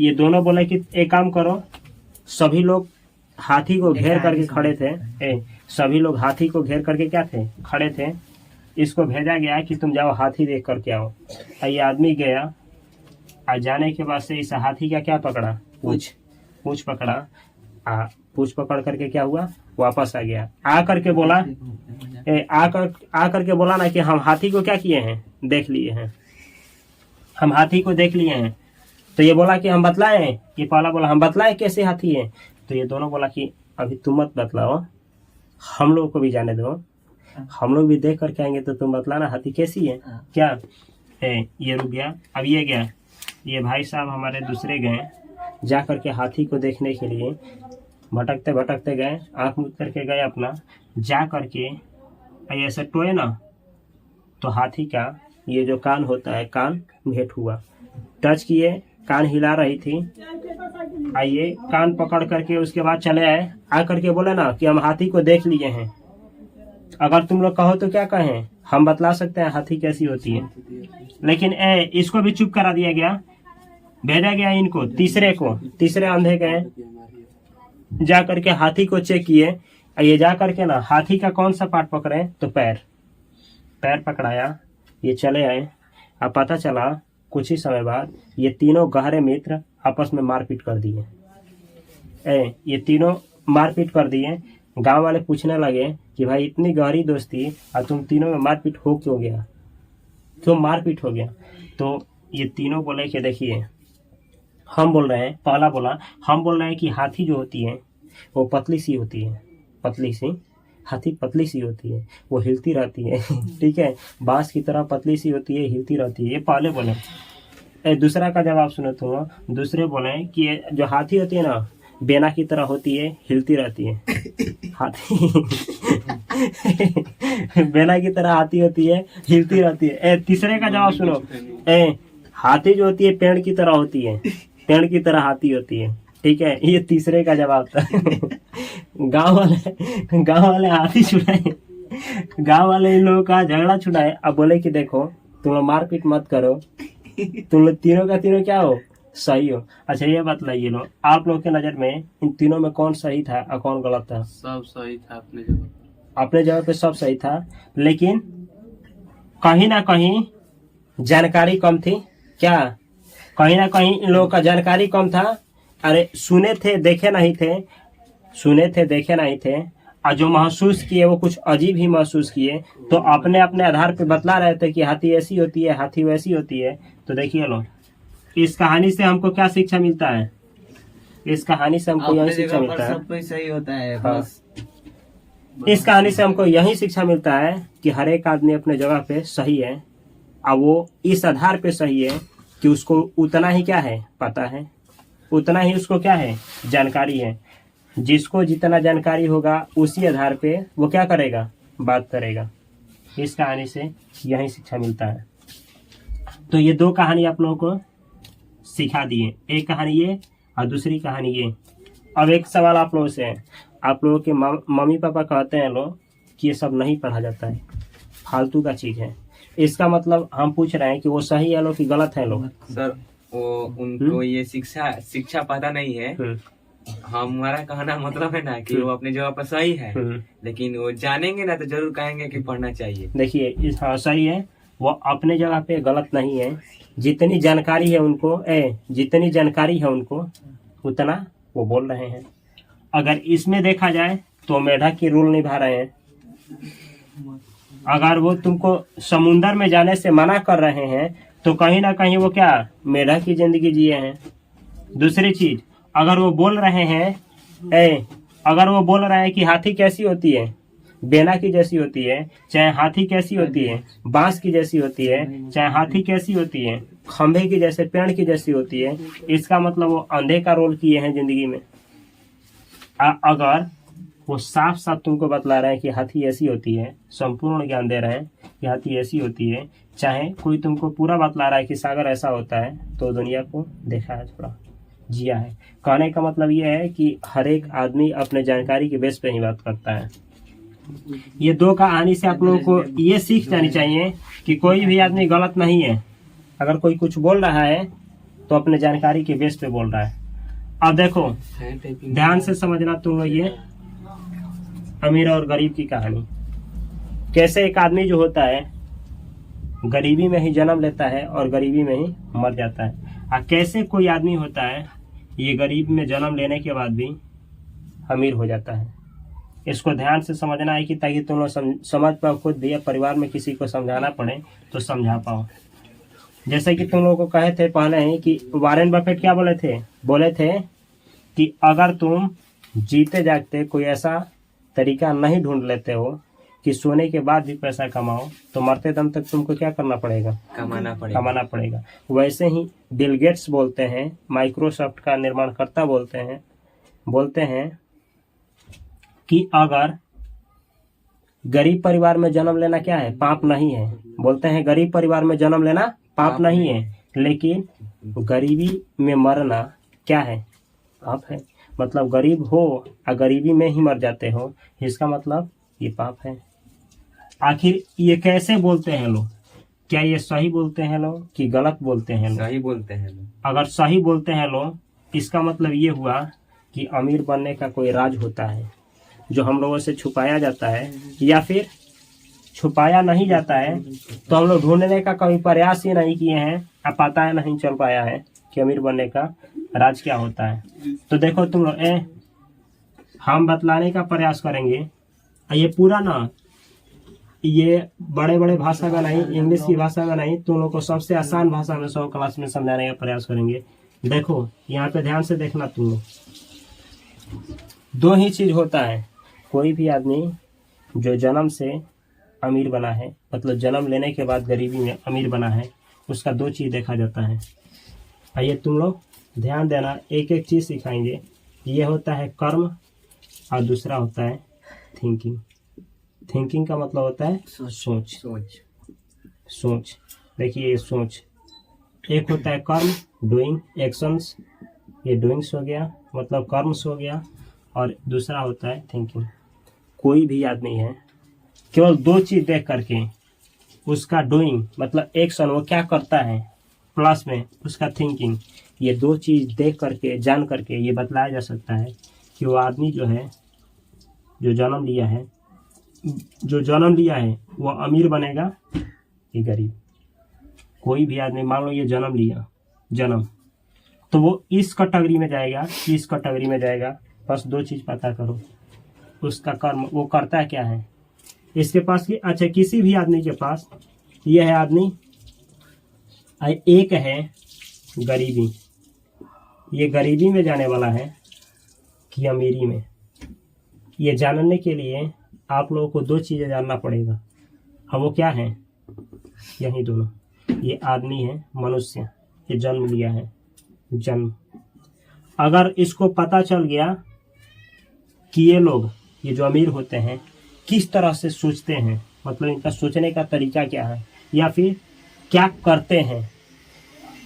Speaker 1: ये दोनों बोले कि एक काम करो, सभी लोग हाथी को घेर करके खड़े थे। सभी लोग हाथी को घेर करके क्या थे, खड़े थे। इसको भेजा गया कि तुम जाओ हाथी देख करके आओ। ये आदमी गया और जाने के बाद से इस हाथी का क्या पकड़ा, पूछ पकड़ा। पूछ पकड़ करके क्या हुआ, वापस आ गया। आ करके बोला ना कि हम हाथी को क्या किए हैं, देख लिए हैं, हम हाथी को देख लिए हैं। तो ये बोला कि हम बतलाएं, ये पहला बोला हम बतलाएं कैसे हाथी है। तो ये दोनों बोला कि अभी तुम मत बतलाओ, हम लोग को भी जाने दो, हम लोग भी देख करके आएंगे तो तुम बतलाना हाथी कैसी है क्या। ये रुक गया। अब ये गया, ये भाई साहब हमारे दूसरे गए, जा करके हाथी को देखने के लिए भटकते भटकते गए, आंख मूंद करके गए अपना। जा करके ऐसे टोए ना, तो हाथी का ये जो कान होता है, कान भेंट हुआ। टच किए, कान हिला रही थी। आइए कान पकड़ करके उसके बाद चले आए। आ करके बोले ना कि हम हाथी को देख लिए हैं। अगर तुम लोग कहो तो क्या कहें, हम बतला सकते हैं हाथी कैसी होती है। लेकिन इसको भी चुप करा दिया गया। भेजा गया इनको, तीसरे अंधे गए, जा करके हाथी को चेक किए। ये जा करके ना हाथी का कौन सा पार्ट पकड़े, तो पैर पकड़ाया। ये चले आए। अब पता चला कुछ ही समय बाद ये तीनों गहरे मित्र आपस में मारपीट कर दिए। ये तीनों मारपीट कर दिए। गांव वाले पूछने लगे कि भाई इतनी गहरी दोस्ती और तुम तीनों में मारपीट हो क्यों गया, क्यों मारपीट हो गया। तो ये तीनों बोले कि देखिए हम बोल रहे हैं, पहला बोला हम बोल रहे हैं कि हाथी जो होती है वो पतली सी होती है, पतली सी हाथी पतली सी होती है, वो हिलती रहती है ठीक है, बांस की तरह पतली सी होती है, हिलती रहती है। ये पहले बोले। दूसरा का जवाब सुनो तो दूसरे बोले कि ये जो हाथी होती है ना, बेना की तरह होती है, हिलती रहती है। हाथी बेना की तरह हाथी होती है, हिलती रहती है। तीसरे का जवाब सुनो। हाथी जो होती है पेड़ की तरह होती है, पेड़ की तरह हाथी होती है। ठीक है, ये तीसरे का जवाब था। गांव वाले हाथी छुड़ाए, गांव वाले इन लोगों का झगड़ा छुड़ाए। अब बोले कि देखो तुम लोग मारपीट मत करो, तुम लोग तीनों का तीनों क्या हो, सही हो। अच्छा ये बतलाइए लो, आप लोग के नजर में इन तीनों में कौन सही था और कौन गलत था।
Speaker 3: सब सही था अपने जगह,
Speaker 1: अपने जगह पे सब सही था, लेकिन कहीं ना कहीं जानकारी कम थी क्या, कहीं ना कहीं इन लोगों का जानकारी कम था। अरे सुने थे देखे नहीं थे, सुने थे देखे नहीं थे, और जो महसूस किए वो कुछ अजीब ही महसूस किए। तो अपने अपने आधार पे बतला रहे थे कि हाथी ऐसी होती है, हाथी वैसी होती है। तो देखिए लो, इस कहानी से हमको क्या शिक्षा मिलता है, इस कहानी से हमको यही शिक्षा मिलता है,
Speaker 2: सब कोई सही होता है
Speaker 1: हाँ।
Speaker 2: बस।
Speaker 1: इस कहानी से हमको यही शिक्षा मिलता है कि हर एक आदमी अपने जगह पे सही है, और वो इस आधार पे सही है कि उसको उतना ही क्या है पता है, उतना ही उसको क्या है जानकारी है। जिसको जितना जानकारी होगा उसी आधार पे वो क्या करेगा, बात करेगा। इस कहानी से यही शिक्षा मिलता है। तो ये दो कहानी आप लोगों को सिखा दिए, एक कहानी ये और दूसरी कहानी ये। अब एक सवाल आप लोगों से है, आप लोगों के मम्मी पापा कहते हैं लोग कि ये सब नहीं पढ़ा जाता है, फालतू का चीज है। इसका मतलब हम पूछ रहे हैं कि वो सही है लोग कि गलत है लोग।
Speaker 3: सर वो उनको ये शिक्षा पता नहीं है। हमारा कहना मतलब है ना कि वो अपने जगह पर सही है, लेकिन वो जानेंगे ना तो जरूर कहेंगे कि पढ़ना चाहिए।
Speaker 1: देखिए हाँ सही है, वो अपने जगह पे गलत नहीं है। जितनी जानकारी है उनको, जितनी जानकारी है उनको उतना वो बोल रहे हैं। अगर इसमें देखा जाए तो मेढक की रूल निभा रहे हैं। अगर वो तुमको समुंदर में जाने से मना कर रहे हैं तो कहीं ना कहीं वो क्या मेढक की जिंदगी जिए हैं। दूसरी चीज, अगर वो बोल रहे हैं अगर वो बोल रहे हैं कि हाथी कैसी होती है, बेना की जैसी होती है, चाहे हाथी कैसी होती है, बांस की जैसी होती है, चाहे हाथी कैसी होती है, खंभे की जैसे, पेड़ की जैसी होती है, इसका मतलब वो अंधे का रोल किए हैं जिंदगी में। अगर वो साफ साफ तुमको बतला रहे हैं कि हाथी ऐसी होती है, संपूर्ण ज्ञान दे रहे हैं कि हाथी ऐसी होती है, चाहे कोई तुमको पूरा बतला रहा है कि सागर ऐसा होता है, तो दुनिया को देखा है, थोड़ा जिया है। कहने का मतलब ये है कि हर एक आदमी अपने जानकारी के बेस पे ही बात करता है। ये दो कहानी से आप लोगों को ये सीख जानी चाहिए कि कोई भी आदमी गलत नहीं है। अगर कोई कुछ बोल रहा है तो अपने जानकारी के बेस पे बोल रहा है। अब देखो ध्यान से समझना तुम लोग, ये अमीर और गरीब की कहानी। कैसे एक आदमी जो होता है गरीबी में ही जन्म लेता है और गरीबी में ही मर जाता है, और कैसे कोई आदमी होता है ये गरीब में जन्म लेने के बाद भी अमीर हो जाता है। इसको ध्यान से समझना है कि ताकि तुम लोग समझ पाओ, खुद भी परिवार में किसी को समझाना पड़े तो समझा पाओ। जैसे कि तुम लोगों को कहे थे पहले ही कि वॉरेन बफेट क्या बोले थे कि अगर तुम जीते जागते कोई ऐसा तरीका नहीं ढूंढ लेते हो कि सोने के बाद भी पैसा कमाओ, तो मरते दम तक तुमको क्या करना पड़ेगा? कमाना पड़ेगा। वैसे ही बिल गेट्स बोलते हैं, माइक्रोसॉफ्ट का निर्माणकर्ता बोलते हैं कि अगर गरीब परिवार में जन्म लेना क्या है? पाप नहीं है। बोलते हैं गरीब परिवार में जन्म लेना पाप नहीं है, लेकिन गरीबी में मरना क्या है? पाप है। मतलब गरीब हो और गरीबी में ही मर जाते हो, इसका मतलब ये पाप है। आखिर ये कैसे बोलते हैं लोग? क्या ये सही बोलते हैं लोग कि गलत बोलते हैं लोग?
Speaker 3: सही बोलते हैं लोग।
Speaker 1: अगर सही बोलते हैं लोग, इसका मतलब ये हुआ कि अमीर बनने का कोई राज होता है जो हम लोगों से छुपाया जाता है, या फिर छुपाया नहीं जाता है तो हम लोग ढूंढने का कभी प्रयास ही नहीं किए हैं, अब पता है नहीं चल पाया है कि अमीर बनने का राज क्या होता है। तो देखो तुम लोग, हम बतलाने का प्रयास करेंगे। ये पूरा ना, ये बड़े बड़े भाषा का नहीं, इंग्लिश की भाषा का नहीं, तुम लोग को सबसे आसान भाषा में 100 क्लास में समझाने का प्रयास करेंगे। देखो यहाँ पे ध्यान से देखना तुम लोग, दो ही चीज होता है। कोई भी आदमी जो जन्म से अमीर बना है, मतलब जन्म लेने के बाद गरीबी में अमीर बना है, उसका दो चीज देखा जाता है। आइए तुम लोग ध्यान देना, एक एक चीज सिखाएंगे। ये होता है कर्म और दूसरा होता है थिंकिंग। थिंकिंग का मतलब होता है सोच। देखिए ये सोच, एक होता है कर्म, डूइंग, एक्शंस, ये डूइंग्स हो गया, मतलब कर्म्स हो गया, और दूसरा होता है थिंकिंग। कोई भी आदमी है केवल दो चीज देख करके, उसका डूइंग मतलब एक्शन, वो क्या करता है, प्लस में उसका थिंकिंग, ये दो चीज देख करके, जान करके ये बतलाया जा सकता है कि वो आदमी जो है, जो जन्म लिया है वो अमीर बनेगा या गरीब। कोई भी आदमी मान लो ये जन्म, तो वो इस कैटेगरी में जाएगा, इस कैटेगरी में जाएगा। बस दो चीज पता करो, उसका कर्म, वो करता है क्या है। इसके पास की, अच्छा किसी भी आदमी के पास ये है आदमी, एक है गरीबी, ये गरीबी में जाने वाला है कि अमीरी में। ये जानने के लिए आप लोगों को दो चीजें जानना पड़ेगा। अब वो क्या है? यही दोनों। ये आदमी है, मनुष्य, ये जन्म लिया है, जन्म। अगर इसको पता चल गया कि ये लोग, ये जो अमीर होते हैं, किस तरह से सोचते हैं, मतलब इनका सोचने का तरीका क्या है, या फिर क्या करते हैं,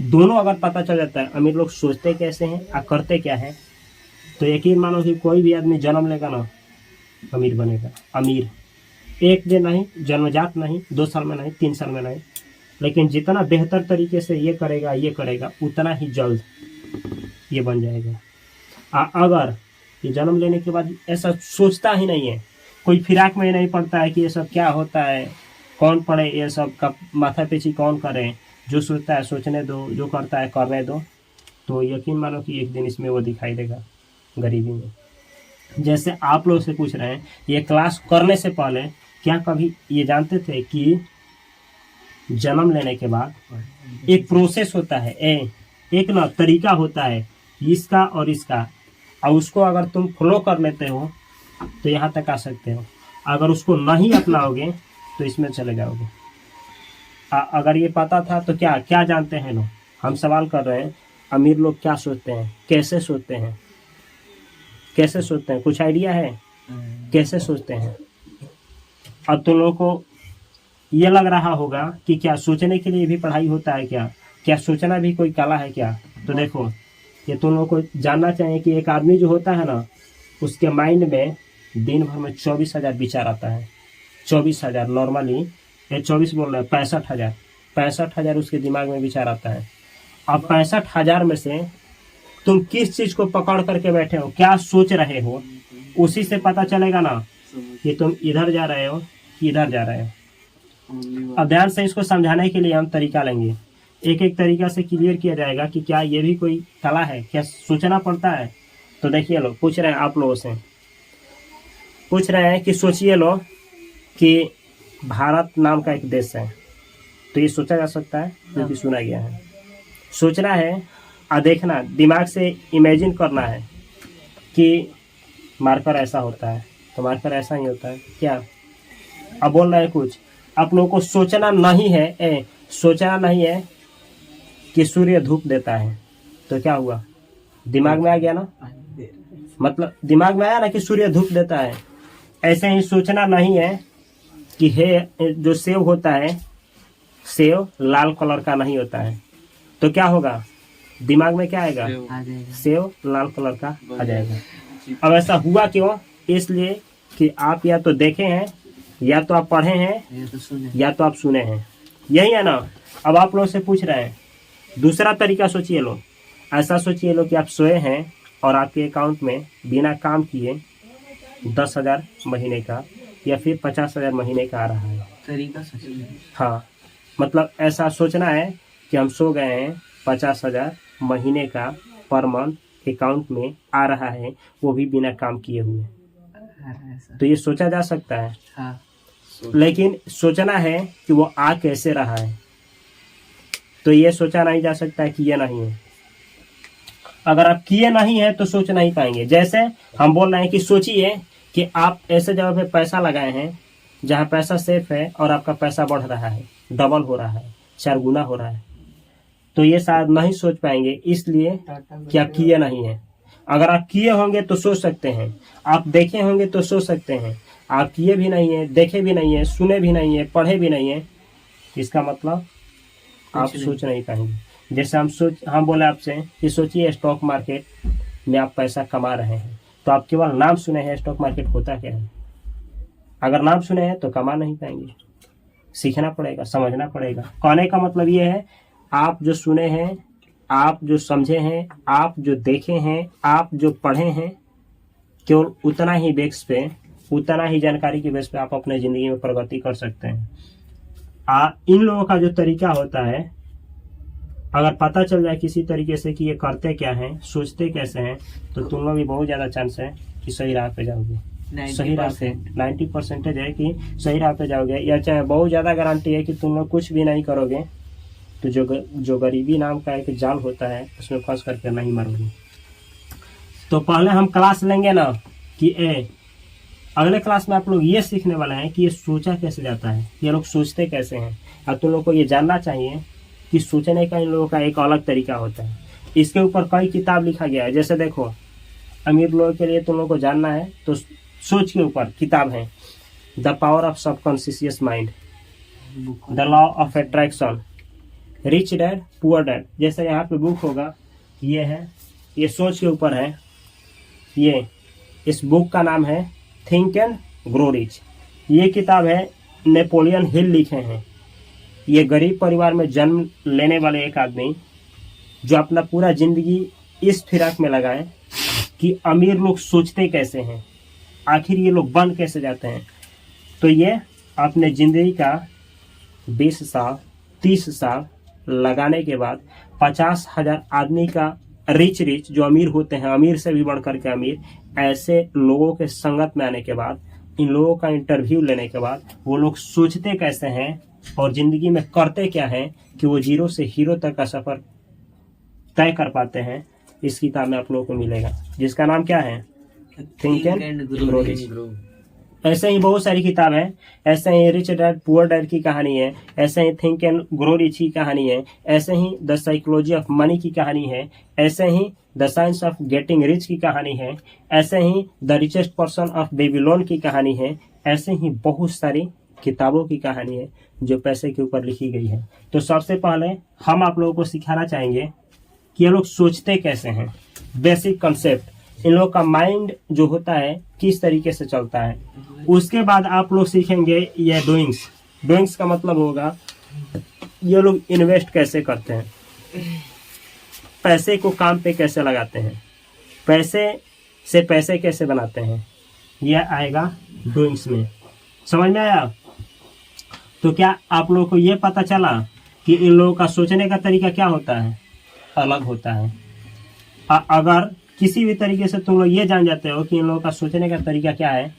Speaker 1: दोनों अगर पता चल जाता है, अमीर लोग सोचते कैसे हैं और करते क्या है, तो यकीन मानो कि कोई भी आदमी जन्म लेगा ना, अमीर बनेगा। अमीर एक दिन नहीं, जन्मजात नहीं, 2 साल में नहीं, 3 साल में नहीं, लेकिन जितना बेहतर तरीके से ये करेगा उतना ही जल्द ये बन जाएगा। अगर ये जन्म लेने के बाद ऐसा सोचता ही नहीं है, कोई फिराक में ही नहीं पड़ता है कि ये सब क्या होता है, कौन पढ़े, ये सब का माथा पेची कौन करे, जो सोचता है सोचने दो, जो करता है करने दो, तो यकीन मानो कि एक दिन इसमें वो दिखाई देगा गरीबी में। जैसे आप लोग से पूछ रहे हैं, ये क्लास करने से पहले क्या कभी ये जानते थे कि जन्म लेने के बाद एक प्रोसेस होता है, एक ना तरीका होता है इसका और इसका, और उसको अगर तुम फॉलो कर लेते हो तो यहाँ तक आ सकते हो। अगर उसको नहीं अपनाओगे तो इसमें चले जाओगे। अगर ये पता था तो क्या क्या जानते हैं लोग, हम सवाल कर रहे हैं अमीर लोग क्या सोचते हैं, कैसे सोचते हैं, कैसे सोचते हैं, कुछ आइडिया है कैसे सोचते हैं? अब तुम लोगों को ये लग रहा होगा कि क्या सोचने के लिए भी पढ़ाई होता है, क्या क्या सोचना भी कोई कला है क्या? तो देखो ये तुम लोगों को जानना चाहिए कि एक आदमी जो होता है ना, उसके माइंड में दिन भर में 24,000 विचार आता है। 24,000 नॉर्मली, ये 24 बोल रहे हैं, 65,000, 65,000 उसके दिमाग में विचार आता है। अब 65,000 में से तुम किस चीज को पकड़ करके बैठे हो, क्या सोच रहे हो, उसी से पता चलेगा ना कि तुम इधर जा रहे हो कि इधर जा रहे हो। अब ध्यान से इसको समझाने के लिए हम तरीका लेंगे, एक एक तरीका से क्लियर किया जाएगा कि क्या ये भी कोई कला है, क्या सोचना पड़ता है। तो देखिए लोग पूछ रहे हैं, आप लोगों से पूछ रहे हैं कि सोचिए लो कि भारत नाम का एक देश है, तो ये सोचा जा सकता है जो कि सुना गया है। सोचना है और देखना, दिमाग से इमेजिन करना है कि मार्कर ऐसा होता है तो मार्कर ऐसा ही होता है क्या। अब बोल रहे हैं कुछ, आप लोगों को सोचना नहीं है, सोचना नहीं है कि सूर्य धूप देता है, तो क्या हुआ, दिमाग में आ गया ना, मतलब दिमाग में आया ना कि सूर्य धूप देता है। ऐसे ही सोचना नहीं है कि है जो सेव होता है, सेव लाल कलर का नहीं होता है, तो क्या होगा, दिमाग में क्या आएगा, सेव लाल कलर का आ जाएगा। अब ऐसा हुआ क्यों, इसलिए कि आप या तो देखे हैं, या तो आप पढ़े हैं, या तो आप सुने हैं, यही है ना। अब आप लोगों से पूछ रहे हैं दूसरा तरीका, सोचिए लो, ऐसा सोचिए लो कि आप सोए हैं और आपके अकाउंट में बिना काम किए 10,000 महीने का या फिर 50,000 महीने का आ रहा है।
Speaker 2: तरीका सोचिए।
Speaker 1: हाँ, मतलब ऐसा सोचना है कि हम सो गए हैं, 50,000 महीने का पर मंथ अकाउंट में आ रहा है, वो भी बिना काम किए हुए। तो ये सोचा जा सकता है।
Speaker 2: हाँ।
Speaker 1: लेकिन सोचना है कि वो आ कैसे रहा है, तो ये सोचा नहीं जा सकता है कि ये नहीं है। अगर आप किए नहीं है तो सोच नहीं पाएंगे। जैसे हम बोल रहे हैं कि सोचिए कि आप ऐसे जगह पे पैसा लगाए हैं जहाँ पैसा सेफ है और आपका पैसा बढ़ रहा है, डबल हो रहा है, 4 गुना हो रहा है, तो ये शायद नहीं सोच पाएंगे, इसलिए कि आप किए नहीं है। अगर आप किए होंगे तो सोच सकते हैं, आप देखे होंगे तो सोच सकते हैं, आप किए भी नहीं है, देखे भी नहीं है, सुने भी नहीं है, पढ़े भी नहीं है, इसका मतलब आप सोच नहीं पाएंगे। जैसे हम बोले आपसे कि सोचिए स्टॉक मार्केट में आप पैसा कमा रहे हैं, तो आप केवल नाम सुने हैं, स्टॉक मार्केट होता क्या है। अगर नाम सुने हैं तो कमा नहीं पाएंगे, सीखना पड़ेगा, समझना पड़ेगा। कहने का मतलब ये है, आप जो सुने हैं, आप जो समझे हैं, आप जो देखे हैं, आप जो पढ़े हैं, केवल उतना ही बेस पे, उतना ही जानकारी की बेस पे आप अपने ज़िंदगी में प्रगति कर सकते हैं। इन लोगों का जो तरीका होता है, अगर पता चल जाए किसी तरीके से कि ये करते क्या हैं, सोचते कैसे हैं, तो तुम लोग भी बहुत ज़्यादा चांस है कि सही राह पे जाओगे। सही राह पे 90% है कि सही राह पे जाओगे, या चाहे बहुत ज़्यादा गारंटी है कि तुम लोग कुछ भी नहीं करोगे तो जो गरीबी नाम का एक जाल होता है उसमें फंस करके नहीं मरोगे। तो पहले हम क्लास लेंगे ना कि अगले क्लास में आप लोग ये सीखने वाले हैं कि ये सोचा कैसे जाता है, ये लोग सोचते कैसे हैं। और तुम लोग को ये जानना चाहिए कि सोचने का इन लोगों का एक अलग तरीका होता है। इसके ऊपर कई किताब लिखा गया है। जैसे देखो, अमीर लोगों के लिए तुम लोग को जानना है तो सोच के ऊपर किताब है, the power of subconscious mind, the law of attraction, rich dad poor dad. जैसे यहाँ पे बुक होगा, ये है, ये सोच के ऊपर है। ये इस बुक का नाम है थिंक एंड ग्रो रिच। ये किताब है नेपोलियन हिल लिखे हैं। ये गरीब परिवार में जन्म लेने वाले एक आदमी जो अपना पूरा जिंदगी इस फिराक में लगाए कि अमीर लोग सोचते कैसे हैं, आखिर ये लोग बन कैसे जाते हैं। तो ये अपने जिंदगी का 20 साल 30 साल लगाने के बाद 50,000 आदमी का रिच जो अमीर होते हैं, अमीर से भी बढ़ करके अमीर, ऐसे लोगों के संगत में आने के बाद, इन लोगों का इंटरव्यू लेने के बाद, वो लोग सोचते कैसे हैं और जिंदगी में करते क्या है कि वो 0 से हीरो तक का सफर तय कर पाते हैं। इस किताब में आप लोगों को मिलेगा, जिसका नाम क्या है, थिंक एंड ग्रो रिच। ऐसे ही बहुत सारी किताब है, ऐसे ही रिच डैड पुअर डैड की कहानी है, ऐसे ही थिंक एंड ग्रो रिच की कहानी है, ऐसे ही द साइकोलॉजी ऑफ मनी की कहानी है, ऐसे ही the science of getting rich की कहानी है, ऐसे ही the richest person of Babylon की कहानी है, ऐसे ही बहुत सारी किताबों की कहानी है जो पैसे के ऊपर लिखी गई है। तो सबसे पहले हम आप लोगों को सिखाना चाहेंगे कि ये लोग सोचते कैसे हैं, बेसिक कंसेप्ट, इन लोग का माइंड जो होता है किस तरीके से चलता है। उसके बाद आप लोग सीखेंगे ये डूइंग्स। डूइंग्स का मतलब होगा ये लोग इन्वेस्ट कैसे करते हैं, पैसे को काम पे कैसे लगाते हैं, पैसे से पैसे कैसे बनाते हैं, यह आएगा डूइंग्स में। समझ में आया? तो क्या आप लोगों को ये पता चला कि इन लोगों का सोचने का तरीका क्या होता है, अलग होता है। अगर किसी भी तरीके से तुम लोग ये जान जाते हो कि इन लोगों का सोचने का तरीका क्या है,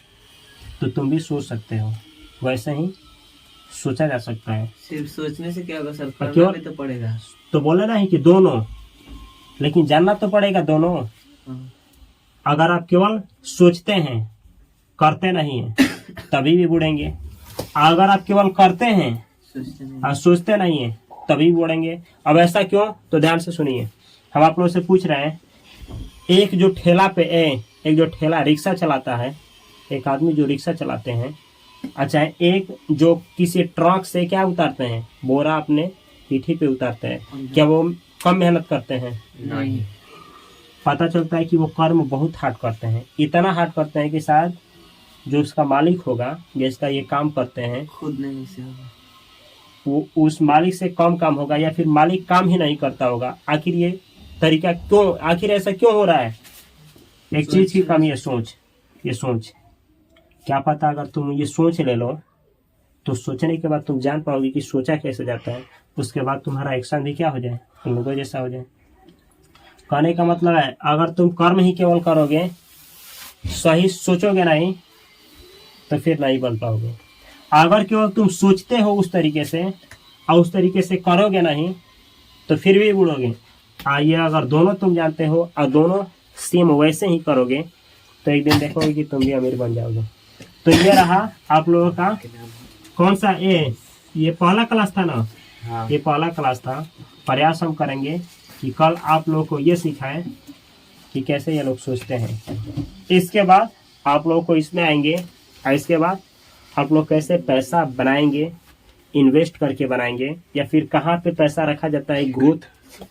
Speaker 1: तो तुम भी सोच सकते हो, वैसे ही सोचा जा सकता है।
Speaker 2: सिर्फ सोचने से क्या होगा सर,
Speaker 1: क्यों?
Speaker 2: करना भी तो पड़ेगा।
Speaker 1: तो बोले ना ही कि दोनों, लेकिन जानना तो पड़ेगा दोनों।
Speaker 2: हाँ।
Speaker 1: अगर आप केवल सोचते हैं, करते नहीं हैं, तभी भी बुड़ेंगे। अगर आप केवल करते हैं
Speaker 2: सोचते नहीं।
Speaker 1: और सोचते नहीं हैं, तभी बुड़ेंगे। अब ऐसा क्यों? तो ध्यान से सुनिए, हम आप लोगों से पूछ रहे हैं, एक जो ठेला रिक्शा चलाता है, एक आदमी जो रिक्शा चलाते हैं, अच्छा एक जो किसी ट्रक से क्या उतारते हैं, बोरा अपने पीठी पे उतारते हैं, क्या वो कम मेहनत करते हैं?
Speaker 2: नहीं।
Speaker 1: पता चलता है कि वो कर्म बहुत हार्ड करते हैं, इतना हार्ड करते हैं कि शायद जो उसका मालिक होगा जिसका ये काम करते हैं,
Speaker 2: खुद नहीं से होगा,
Speaker 1: वो उस मालिक से कम काम होगा, या फिर मालिक काम ही नहीं करता होगा। आखिर ये तरीका क्यों, आखिर ऐसा क्यों हो रहा है? एक चीज की कमी है, सोच। ये सोच, क्या पता अगर तुम ये सोच ले लो तो सोचने के बाद तुम जान पाओगे कि सोचा कैसे जाता है, उसके बाद तुम्हारा एक्शन भी क्या हो जाए, तुम लोगों जैसा हो जाए। कहने का मतलब है, अगर तुम कर्म ही केवल करोगे, सही सोचोगे नहीं, तो फिर नहीं बन पाओगे। अगर केवल तुम सोचते हो उस तरीके से और उस तरीके से करोगे नहीं, तो फिर भी बुड़ोगे। आइए, अगर दोनों तुम जानते हो और दोनों सेम वैसे ही करोगे, तो एक दिन देखोगे कि तुम भी अमीर बन जाओगे। तो ये रहा आप लोगों का कौन सा ये पहला क्लास था ना?
Speaker 3: हाँ।
Speaker 1: ये पहला क्लास था। प्रयास हम करेंगे कि कल आप लोगों को ये सिखाएं कि कैसे ये लोग सोचते हैं। इसके बाद आप लोगों को इसमें आएंगे, और इसके बाद आप लोग कैसे पैसा बनाएंगे, इन्वेस्ट करके बनाएंगे, या फिर कहाँ पे पैसा रखा जाता है, ग्रोथ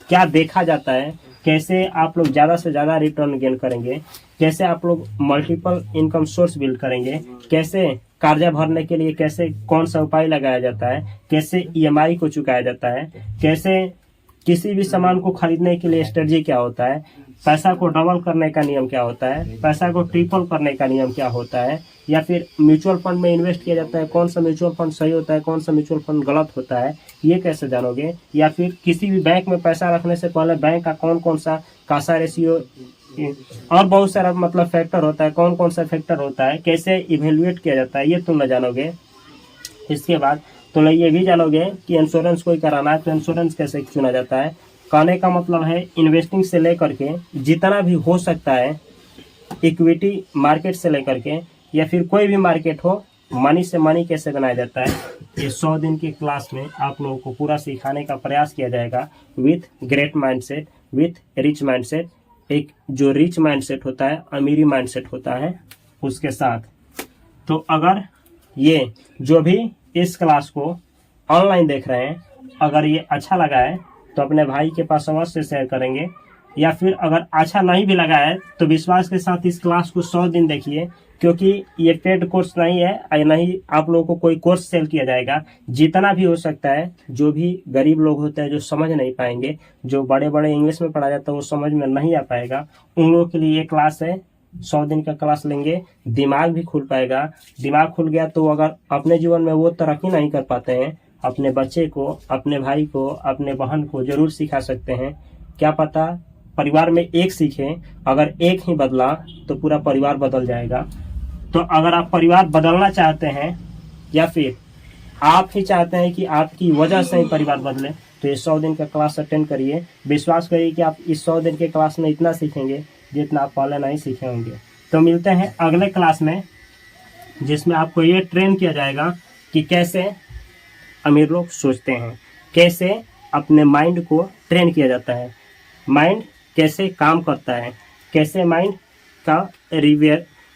Speaker 1: क्या देखा जाता है, कैसे आप लोग ज़्यादा से ज़्यादा रिटर्न गेन करेंगे, कैसे आप लोग मल्टीपल इनकम सोर्स बिल्ड करेंगे, कैसे कर्जा भरने के लिए कैसे कौन सा उपाय लगाया जाता है, कैसे ईएमआई को चुकाया जाता है, कैसे किसी भी सामान को खरीदने के लिए स्ट्रेटजी क्या होता है, पैसा को डबल करने का नियम क्या होता है, पैसा को ट्रिपल करने का नियम क्या होता है, या फिर म्यूचुअल फंड में इन्वेस्ट किया जाता है, कौन सा म्यूचुअल फंड सही होता है, कौन सा म्यूचुअल फंड गलत होता है, ये कैसे जानोगे। या फिर किसी भी बैंक में पैसा रखने से पहले बैंक का कौन सा कासा रेशियो और बहुत सारा मतलब फैक्टर होता है, कौन कौन सा फैक्टर होता है, कैसे इवेल्युएट किया जाता है, ये तुम न जानोगे। इसके बाद तुम ये भी जानोगे कि इंश्योरेंस कोई कराना है तो इंश्योरेंस कैसे चुना जाता है। कहने का मतलब है इन्वेस्टिंग से लेकर के जितना भी हो सकता है, इक्विटी मार्केट से लेकर के या फिर कोई भी मार्केट हो, मनी से मनी कैसे बनाया जाता है, ये 100 दिन की क्लास में आप लोगों को पूरा सिखाने का प्रयास किया जाएगा with great mindset, with rich mindset. एक जो रिच माइंडसेट होता है, अमीरी माइंडसेट होता है, उसके साथ। तो अगर ये जो भी इस क्लास को ऑनलाइन देख रहे हैं, अगर ये अच्छा लगा है तो अपने भाई के पास अवश्य शेयर करेंगे, या फिर अगर अच्छा नहीं भी लगा है तो विश्वास के साथ इस क्लास को 100 दिन देखिए, क्योंकि ये पेड कोर्स नहीं है, और नहीं आप लोगों को कोई कोर्स सेल किया जाएगा। जितना भी हो सकता है, जो भी गरीब लोग होते हैं जो समझ नहीं पाएंगे, जो बड़े बड़े इंग्लिश में पढ़ा जाता है वो समझ में नहीं आ पाएगा, उन लोगों के लिए ये क्लास है। 100 दिन का क्लास लेंगे, दिमाग भी खुल पाएगा। दिमाग खुल गया तो अगर अपने जीवन में वो तरक्की नहीं कर पाते हैं, अपने बच्चे को, अपने भाई को, अपने बहन को जरूर सिखा सकते हैं। क्या पता परिवार में एक सीखे, अगर एक ही बदला तो पूरा परिवार बदल जाएगा। तो अगर आप परिवार बदलना चाहते हैं, या फिर आप ही चाहते हैं कि आपकी वजह से ही परिवार बदले, तो ये 100 दिन का क्लास अटेंड करिए। विश्वास करिए कि आप इस 100 दिन के क्लास में इतना सीखेंगे जितना आप पहले नहीं सीखे होंगे। तो मिलते हैं अगले क्लास में। जिसमें आपको ये ट्रेन किया जाएगा कि कैसे अमीर लोग सोचते हैं, कैसे अपने माइंड को ट्रेन किया जाता है, माइंड कैसे काम करता है, कैसे माइंड का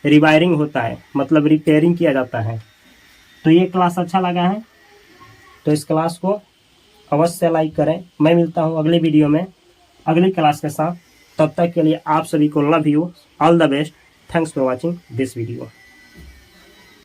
Speaker 1: रिवायरिंग होता है, मतलब रिपेयरिंग किया जाता है। तो ये क्लास अच्छा लगा है तो इस क्लास को अवश्य लाइक करें। मैं मिलता हूँ अगले वीडियो में अगली क्लास के साथ। तब तक के लिए आप सभी को love you, all the best, thanks for watching this video.